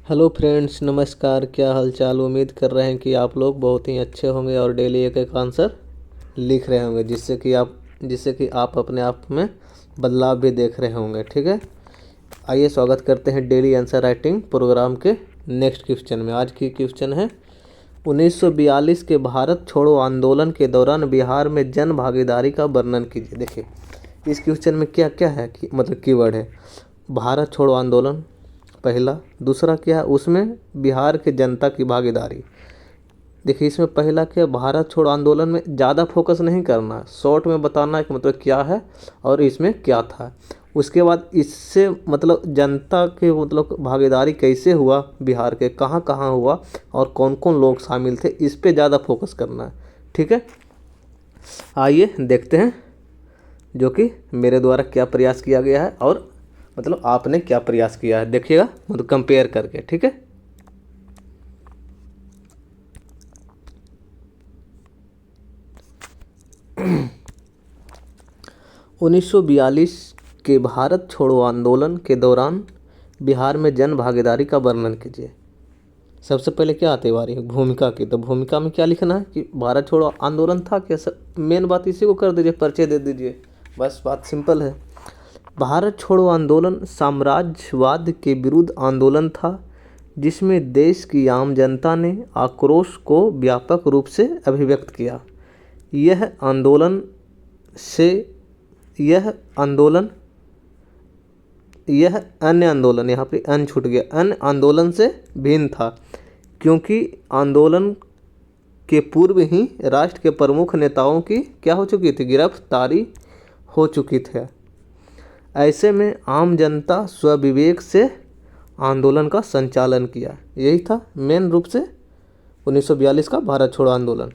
Hello friends, नमस्कार। क्या हालचाल। उम्मीद कर रहे हैं कि आप लोग बहुत ही अच्छे होंगे और डेली एक एक आंसर लिख रहे होंगे, जिससे कि आप अपने आप में बदलाव भी देख रहे होंगे। ठीक है, आइए स्वागत करते हैं डेली आंसर राइटिंग प्रोग्राम के नेक्स्ट क्वेश्चन में। आज की क्वेश्चन है 1942 के भारत छोड़ो आंदोलन के दौरान बिहार में जन भागीदारी का वर्णन कीजिए। देखिए इस क्वेश्चन में क्या क्या है कि मतलब कीवर्ड है भारत छोड़ो आंदोलन पहला, दूसरा क्या है उसमें बिहार के जनता की भागीदारी। देखिए इसमें पहला क्या, भारत छोड़ो आंदोलन में ज़्यादा फोकस नहीं करना, शॉर्ट में बताना है कि मतलब क्या है और इसमें क्या था। उसके बाद इससे मतलब जनता के मतलब भागीदारी कैसे हुआ, बिहार के कहाँ कहाँ हुआ और कौन कौन लोग शामिल थे, इस पे ज़्यादा फोकस करना है। ठीक है, आइए देखते हैं जो कि मेरे द्वारा क्या प्रयास किया गया है और मतलब आपने क्या प्रयास किया है। देखिएगा मतलब कंपेयर करके। ठीक है, उन्नीस सौ बयालीस के भारत छोड़ो आंदोलन के दौरान बिहार में जन भागीदारी का वर्णन कीजिए। सबसे पहले क्या आती है बारी भूमिका की, तो भूमिका में क्या लिखना है कि भारत छोड़ो आंदोलन था क्या। मेन बात इसी को कर दीजिए, परिचय दे दीजिए, बस बात सिंपल है। भारत छोड़ो आंदोलन साम्राज्यवाद के विरुद्ध आंदोलन था जिसमें देश की आम जनता ने आक्रोश को व्यापक रूप से अभिव्यक्त किया। यह आंदोलन से यह आंदोलन यह अन्य आंदोलन, यहाँ पे अन छूट गया, अन्य आंदोलन से भिन्न था क्योंकि आंदोलन के पूर्व ही राष्ट्र के प्रमुख नेताओं की क्या हो चुकी थी, गिरफ्तारी हो चुकी थी। ऐसे में आम जनता स्वविवेक से आंदोलन का संचालन किया। यही था मेन रूप से 1942 का भारत छोड़ो आंदोलन,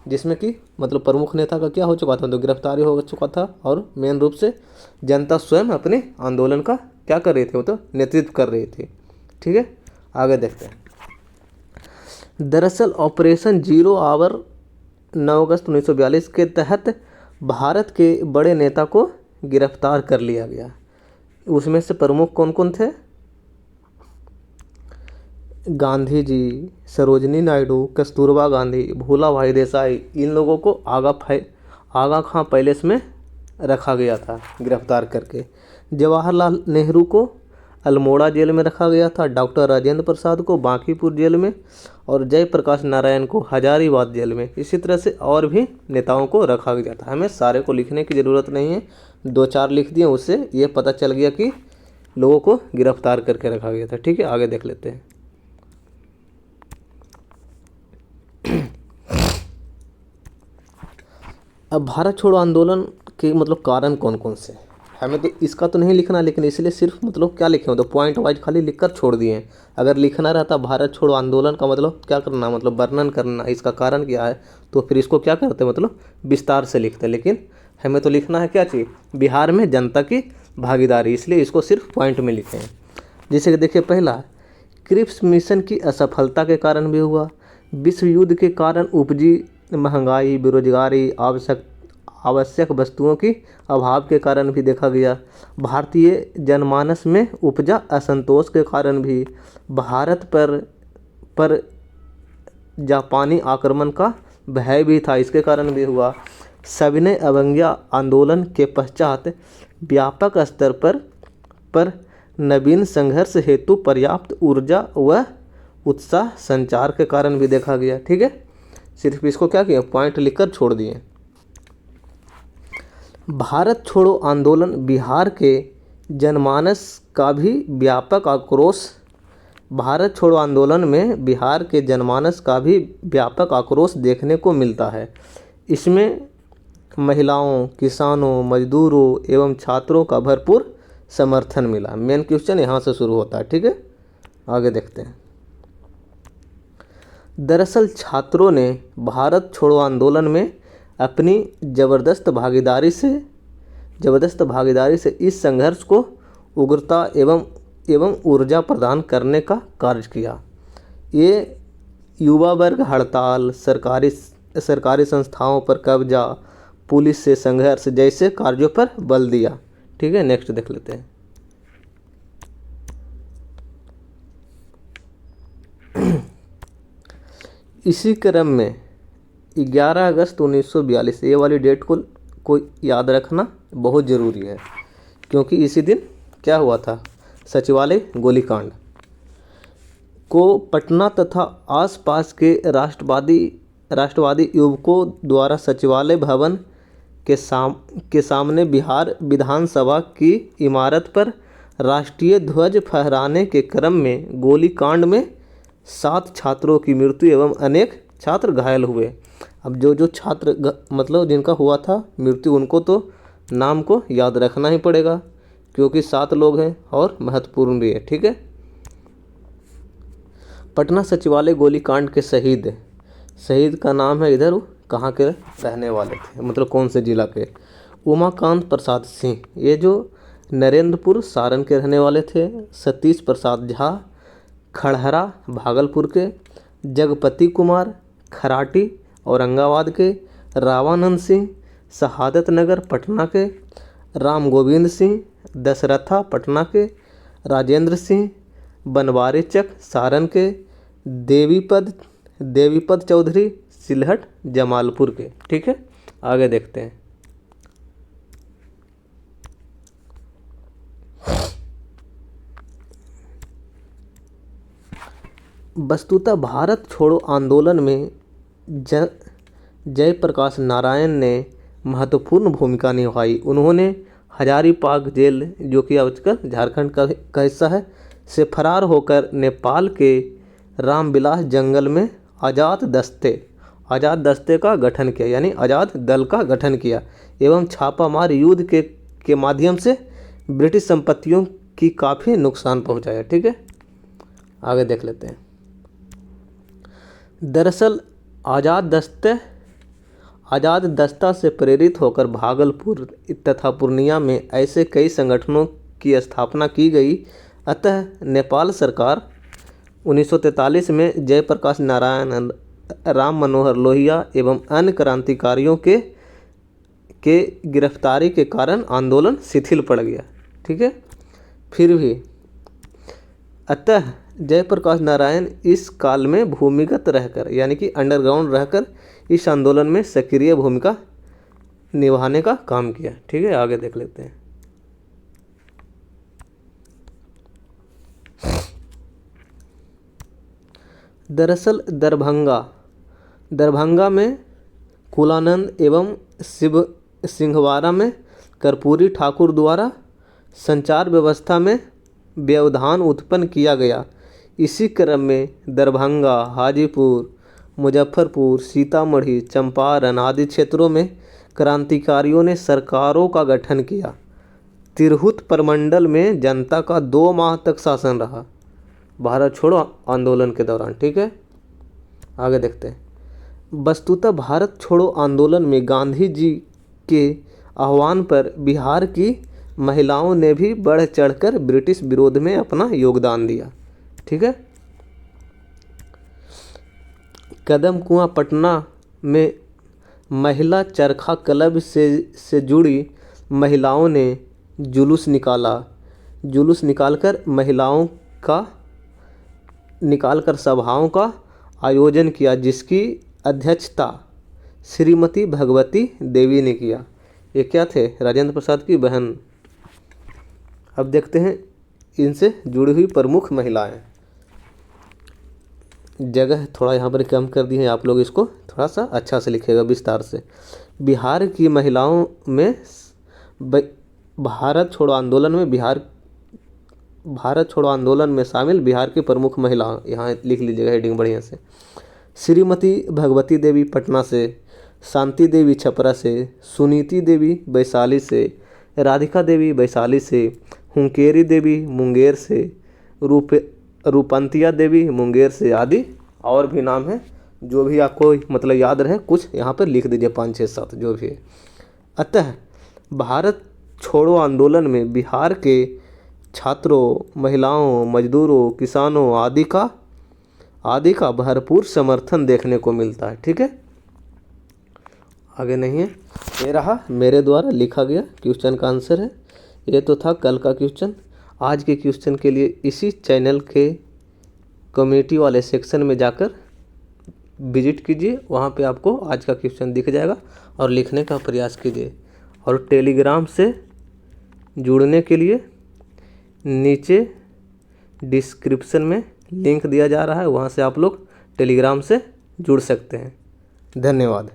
जिसमें कि मतलब प्रमुख नेता का क्या हो चुका था, तो गिरफ्तारी हो चुका था और मेन रूप से जनता स्वयं अपने आंदोलन का क्या कर रही थी, तो नेतृत्व कर रही थी। ठीक है, आगे देखते हैं। दरअसल ऑपरेशन जीरो आवर 9 अगस्त 1942 के तहत भारत के बड़े नेता को गिरफ्तार कर लिया गया। उसमें से प्रमुख कौन कौन थे, गांधी जी, सरोजनी नायडू, कस्तूरबा गांधी, भोला भाई देसाई, इन लोगों को आगा खां पैलेस में रखा गया था गिरफ्तार करके। जवाहरलाल नेहरू को अल्मोड़ा जेल में रखा गया था, डॉक्टर राजेंद्र प्रसाद को बांकीपुर जेल में और जयप्रकाश नारायण को हजारीबाग जेल में। इसी तरह से और भी नेताओं को रखा गया था। हमें सारे को लिखने की ज़रूरत नहीं है, दो चार लिख दिए, उससे ये पता चल गया कि लोगों को गिरफ्तार करके रखा गया था। ठीक है, आगे देख लेते हैं। अब भारत छोड़ो आंदोलन के मतलब कारण कौन कौन से, हमें तो इसका तो नहीं लिखना, लेकिन इसलिए सिर्फ मतलब क्या लिखे, मतलब पॉइंट वाइज खाली लिखकर छोड़ दिए हैं। अगर लिखना रहता भारत छोड़ो आंदोलन का मतलब क्या करना, मतलब वर्णन करना, इसका कारण क्या है, तो फिर इसको क्या करते मतलब विस्तार से लिखते। लेकिन हमें तो लिखना है क्या चीज़, बिहार में जनता की भागीदारी, इसलिए इसको सिर्फ पॉइंट में लिखे हैं। जैसे कि देखिए पहला, क्रिप्स मिशन की असफलता के कारण भी हुआ, विश्व युद्ध के कारण उपजी महंगाई, बेरोजगारी, आवश्यक वस्तुओं की अभाव के कारण भी देखा गया, भारतीय जनमानस में उपजा असंतोष के कारण भी, भारत पर जापानी आक्रमण का भय भी था, इसके कारण भी हुआ, सविनय अवज्ञा आंदोलन के पश्चात व्यापक स्तर पर नवीन संघर्ष हेतु पर्याप्त ऊर्जा व उत्साह संचार के कारण भी देखा गया। ठीक है, सिर्फ इसको क्या किया, पॉइंट लिखकर छोड़ दिए। भारत छोड़ो आंदोलन बिहार के जनमानस का भी व्यापक आक्रोश भारत छोड़ो आंदोलन में बिहार के जनमानस का भी व्यापक आक्रोश देखने को मिलता है। इसमें महिलाओं, किसानों, मजदूरों एवं छात्रों का भरपूर समर्थन मिला। मेन क्वेश्चन यहाँ से शुरू होता है। ठीक है, आगे देखते हैं। दरअसल छात्रों ने भारत छोड़ो आंदोलन में अपनी ज़बरदस्त भागीदारी से इस संघर्ष को उग्रता एवं ऊर्जा प्रदान करने का कार्य किया। ये युवा वर्ग हड़ताल, सरकारी संस्थाओं पर कब्जा, पुलिस से संघर्ष जैसे कार्यों पर बल दिया। ठीक है, नेक्स्ट देख लेते हैं। इसी क्रम में 11 अगस्त 1942, ये वाली डेट को याद रखना बहुत ज़रूरी है, क्योंकि इसी दिन क्या हुआ था, सचिवालय गोलीकांड को पटना तथा आसपास के राष्ट्रवादी युवकों द्वारा सचिवालय भवन के सामने बिहार विधानसभा की इमारत पर राष्ट्रीय ध्वज फहराने के क्रम में गोलीकांड में 7 छात्रों की मृत्यु एवं अनेक छात्र घायल हुए। अब जो छात्र मतलब जिनका हुआ था मृत्यु, उनको तो नाम को याद रखना ही पड़ेगा, क्योंकि 7 लोग हैं और महत्वपूर्ण भी है। ठीक है। पटना सचिवालय गोलीकांड के शहीद का नाम है, इधर कहाँ के रहने वाले थे, मतलब कौन से जिला के, उमाकांत प्रसाद सिंह, ये जो नरेंद्रपुर सारण के रहने वाले थे। सतीश प्रसाद झा खड़हरा भागलपुर के। जगपति कुमार खराटी औरंगाबाद के। रावानंद सिंह शहादत नगर पटना के। राम गोविंद सिंह दशरथा पटना के। राजेंद्र सिंह बनवारी चक सारण के। देवीपद चौधरी सिलहट जमालपुर के। ठीक है, आगे देखते हैं। वस्तुतः भारत छोड़ो आंदोलन में जयप्रकाश नारायण ने महत्वपूर्ण भूमिका निभाई। उन्होंने हजारीबाग जेल, जो कि आजकल झारखंड का हिस्सा है, से फरार होकर नेपाल के रामविलास जंगल में आज़ाद दस्ते का गठन किया, यानी आज़ाद दल का गठन किया एवं छापामार युद्ध के माध्यम से ब्रिटिश संपत्तियों की काफ़ी नुकसान पहुंचाया। ठीक है, आगे देख लेते हैं। दरअसल आज़ाद दस्ता से प्रेरित होकर भागलपुर तथा पूर्णिया में ऐसे कई संगठनों की स्थापना की गई। अतः नेपाल सरकार 1943 में जयप्रकाश नारायण, राम मनोहर लोहिया एवं अन्य क्रांतिकारियों के गिरफ्तारी के कारण आंदोलन शिथिल पड़ गया। ठीक है, फिर भी अतः जयप्रकाश नारायण इस काल में भूमिगत रहकर, यानी कि अंडरग्राउंड रहकर इस आंदोलन में सक्रिय भूमिका निभाने का काम किया। ठीक है, आगे देख लेते हैं। दरअसल दरभंगा में कुलानंद एवं सिंहवाड़ा में कर्पूरी ठाकुर द्वारा संचार व्यवस्था में व्यवधान उत्पन्न किया गया। इसी क्रम में दरभंगा, हाजीपुर, मुजफ्फरपुर, सीतामढ़ी, चंपारण आदि क्षेत्रों में क्रांतिकारियों ने सरकारों का गठन किया। तिरहुत प्रमंडल में जनता का 2 माह तक शासन रहा भारत छोड़ो आंदोलन के दौरान। ठीक है, आगे देखते हैं। वस्तुतः भारत छोड़ो आंदोलन में गांधी जी के आह्वान पर बिहार की महिलाओं ने भी बढ़ चढ़कर ब्रिटिश विरोध में अपना योगदान दिया। ठीक है, कदम कुआं पटना में महिला चरखा क्लब से जुड़ी महिलाओं ने जुलूस निकालकर सभाओं का आयोजन किया, जिसकी अध्यक्षता श्रीमती भगवती देवी ने किया। ये क्या थे? राजेंद्र प्रसाद की बहन। अब देखते हैं इनसे जुड़ी हुई प्रमुख महिलाएं। जगह थोड़ा यहाँ पर कम कर दी है, आप लोग इसको थोड़ा सा अच्छा से लिखेगा विस्तार से। बिहार की महिलाओं में भारत छोड़ो आंदोलन में शामिल बिहार की प्रमुख महिलाएं, यहाँ लिख लीजिएगा हेडिंग बढ़िया से। श्रीमती भगवती देवी पटना से, शांति देवी छपरा से, सुनीति देवी वैशाली से, राधिका देवी वैशाली से, हुंकेरी देवी मुंगेर से, रूपंतिया देवी मुंगेर से आदि और भी नाम है। जो भी आपको मतलब याद रहे कुछ यहाँ पर लिख दीजिए, 5, 6, 7 जो भी है। अतः भारत छोड़ो आंदोलन में बिहार के छात्रों, महिलाओं, मजदूरों, किसानों आदि का भरपूर समर्थन देखने को मिलता है। ठीक है, आगे नहीं है। ये रहा मेरे द्वारा लिखा गया क्वेश्चन का आंसर है। ये तो था कल का क्वेश्चन। आज के क्वेश्चन के लिए इसी चैनल के कम्युनिटी वाले सेक्शन में जाकर विजिट कीजिए, वहाँ पे आपको आज का क्वेश्चन दिख जाएगा और लिखने का प्रयास कीजिए। और टेलीग्राम से जुड़ने के लिए नीचे डिस्क्रिप्शन में लिंक दिया जा रहा है, वहाँ से आप लोग टेलीग्राम से जुड़ सकते हैं। धन्यवाद।